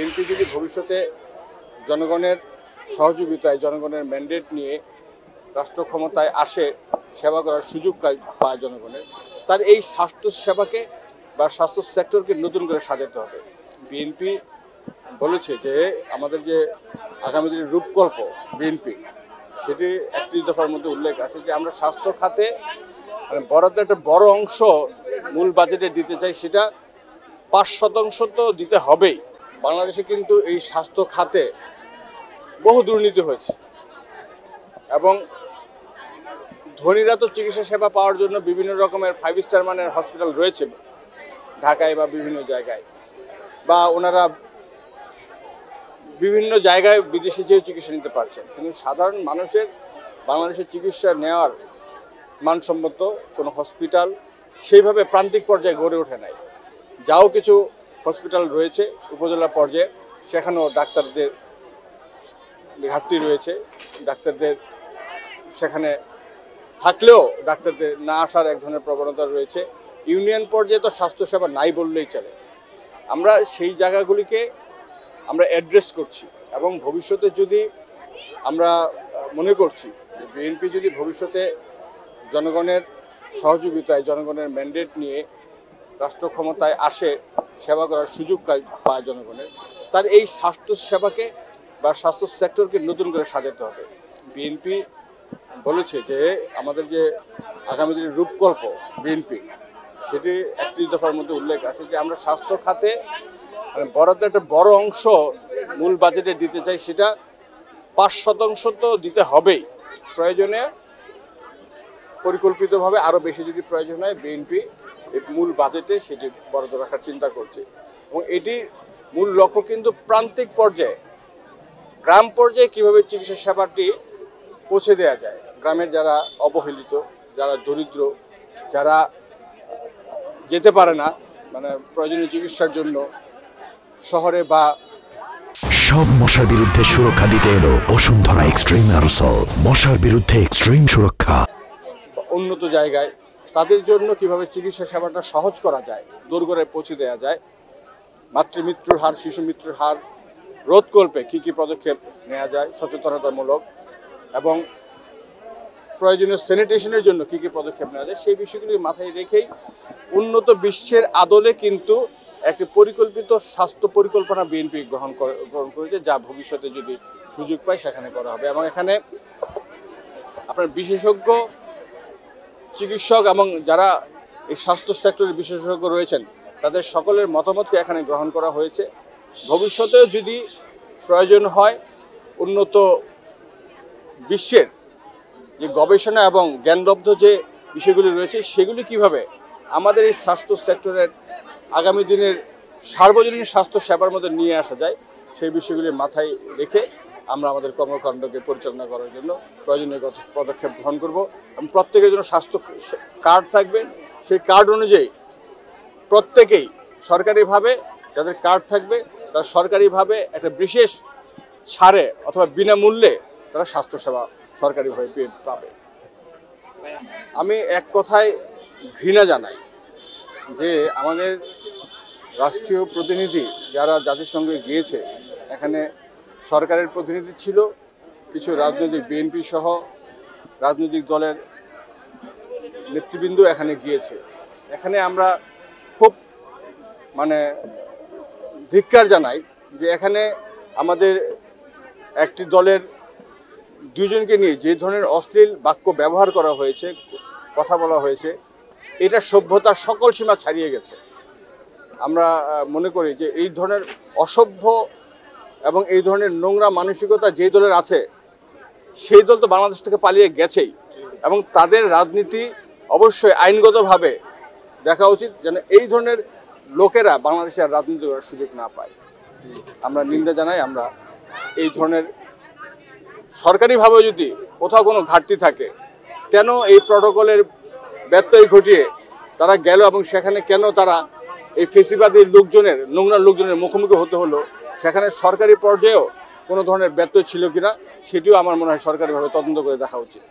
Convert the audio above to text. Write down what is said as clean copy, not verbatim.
BNP যদি ভবিষ্যতে জনগণের সহযোগিতায় জনগণের ম্যান্ডেট নিয়ে রাষ্ট্র ক্ষমতায় আসে, সেবা করার সুযোগ পায় জনগণের, তার এই স্বাস্থ্য সেবাকে বা স্বাস্থ্য সেক্টরকে নতুন করে সাজাতে হবে। বিএনপি বলেছে যে আমাদের যে আগামী দিনের রূপকল্প বিএনপি, সেটি 31 দফার মধ্যে উল্লেখ আছে যে আমরা স্বাস্থ্য খাতে বরাদ্দ একটা বড় অংশ মূল বাজেটে দিতে চাই, সেটা 5% তো দিতে হবেই। বাংলাদেশে কিন্তু এই স্বাস্থ্য খাতে বহু দুর্নীতি হয়েছে এবং ধনীরা তো চিকিৎসা সেবা পাওয়ার জন্য বিভিন্ন রকমের 5 স্টার মানের হসপিটাল রয়েছে ঢাকায় বা বিভিন্ন জায়গায়, বা ওনারা বিভিন্ন জায়গায় বিদেশে যেও চিকিৎসা নিতে পারছেন, কিন্তু সাধারণ মানুষের বাংলাদেশের চিকিৎসা নেওয়ার মানসম্মত কোনো হসপিটাল সেইভাবে প্রান্তিক পর্যায়ে গড়ে ওঠে নাই। যাও কিছু হসপিটাল রয়েছে উপজেলা পর্যায়ে, সেখানেও ডাক্তারদের ঘাটতি রয়েছে, ডাক্তারদের সেখানে থাকলেও ডাক্তারদের না আসার এক ধরনের প্রবণতা রয়েছে। ইউনিয়ন পর্যায়ে তো স্বাস্থ্যসেবা নাই বললেই চলে। আমরা সেই জায়গাগুলিকে আমরা অ্যাড্রেস করছি এবং ভবিষ্যতে যদি আমরা মনে করছি যে বিএনপি যদি ভবিষ্যতে জনগণের সহযোগিতায় জনগণের ম্যান্ডেট নিয়ে রাষ্ট্র ক্ষমতায় আসে, সেবা করার সুযোগ পায় জনগণের, তার এই স্বাস্থ্য সেবাকে বা স্বাস্থ্য সেক্টরকে নতুন করে সাজাতে হবে। বিএনপি বলেছে যে আমাদের যে আগামী দিনের রূপকল্প বিএনপি, সেটি 31 দফার মধ্যে উল্লেখ আছে যে আমরা স্বাস্থ্য খাতে বরাদ্দ একটা বড় অংশ মূল বাজেটে দিতে চাই, সেটা 5% তো দিতে হবেই। প্রয়োজনে পরিকল্পিতভাবে আরও বেশি যদি প্রয়োজন হয়, বিএনপি এই মূল বাজেটে সেটি বরাদ্দ রাখার চিন্তা করছে এবং এটির মূল লক্ষ্য কিন্তু প্রান্তিক পর্যায়ে, গ্রাম পর্যায়ে কীভাবে চিকিৎসা সেবাটি পৌঁছে দেওয়া যায়। গ্রামের যারা অবহেলিত, যারা দরিদ্র, যারা যেতে পারে না মানে প্রয়োজনীয় চিকিৎসার জন্য শহরে, বা সব মশার বিরুদ্ধে সুরক্ষা দিতে এলো বসুন্ধরা এক্সট্রিম অ্যারোসল। মশার বিরুদ্ধে এক্সট্রিম সুরক্ষা। উন্নত জায়গায় তাদের জন্য কিভাবে চিকিৎসা সেবাটা সহজ করা যায়, দোরগোড়ায় পৌঁছে দেওয়া যায়, মাতৃমৃত্যুর হার, শিশু মৃত্যুর হার রোধকল্পে কী কী পদক্ষেপ নেওয়া যায় সচেতনতামূলক, এবং প্রয়োজনীয় স্যানিটেশনের জন্য কী কী পদক্ষেপ নেওয়া যায়, সেই বিষয়গুলি মাথায় রেখেই উন্নত বিশ্বের আদলে কিন্তু একটি পরিকল্পিত স্বাস্থ্য পরিকল্পনা বিএনপি গ্রহণ করেছে, যা ভবিষ্যতে যদি সুযোগ পায় সেখানে করা হবে। এবং এখানে আপনার বিশেষজ্ঞ চিকিৎসক এবং যারা এই স্বাস্থ্য সেক্টরের বিশেষজ্ঞ রয়েছেন, তাদের সকলের মতামতকে এখানে গ্রহণ করা হয়েছে। ভবিষ্যতেও যদি প্রয়োজন হয় উন্নত বিশ্বের যে গবেষণা এবং জ্ঞানলব্ধ যে বিষয়গুলি রয়েছে, সেগুলি কিভাবে আমাদের এই স্বাস্থ্য সেক্টরের আগামী দিনের সার্বজনীন স্বাস্থ্য সেবার মধ্যে নিয়ে আসা যায়, সেই বিষয়গুলি মাথায় রেখে আমরা আমাদের কর্মকাণ্ডকে পরিচালনা করার জন্য প্রয়োজনীয় পদক্ষেপ গ্রহণ করব। এবং প্রত্যেকের জন্য স্বাস্থ্য কার্ড থাকবে, সেই কার্ড অনুযায়ী প্রত্যেকেই সরকারিভাবে যাদের কার্ড থাকবে তারা সরকারিভাবে একটা বিশেষ ছাড়ে অথবা বিনামূল্যে তারা স্বাস্থ্যসেবা সরকারিভাবে পাবে। আমি এক কথায় ঘৃণা জানাই যে আমাদের রাষ্ট্রীয় প্রতিনিধি যারা জাতিসংঘে গিয়েছে, এখানে সরকারের প্রতিনিধি ছিল, কিছু রাজনৈতিক বিএনপি সহ রাজনৈতিক দলের নেতৃবৃন্দ এখানে গিয়েছে। এখানে আমরা খুব ধিক্কার জানাই যে এখানে আমাদের একটি দলের দুজনকে নিয়ে যে ধরনের অশ্লীল বাক্য ব্যবহার করা হয়েছে, কথা বলা হয়েছে, এটা সভ্যতার সকল সীমা ছাড়িয়ে গেছে। আমরা মনে করি যে এই ধরনের অসভ্য এবং এই ধরনের নোংরা মানসিকতা যেই দলের আছে, সেই দল তো বাংলাদেশ থেকে পালিয়ে গেছেই, এবং তাদের রাজনীতি অবশ্যই আইনগতভাবে দেখা উচিত যেন এই ধরনের লোকেরা বাংলাদেশে আর রাজনীতি করার সুযোগ না পায়। আমরা নিন্দা জানাই। আমরা এই ধরনের সরকারিভাবে যদি কোথাও কোনো ঘাটতি থাকে, কেন এই প্রটোকলের ব্যত্যয় ঘটিয়ে তারা গেল এবং সেখানে কেন তারা এই ফেসিবাদী লোকজনের, নোংরা লোকজনের মুখোমুখি হতে হলো, সেখানে সরকারি পর্যায়েও কোনো ধরনের ব্যত্যয় ছিল কিনা সেটিও আমার মনে হয় সরকারিভাবে তদন্ত করে দেখা উচিত।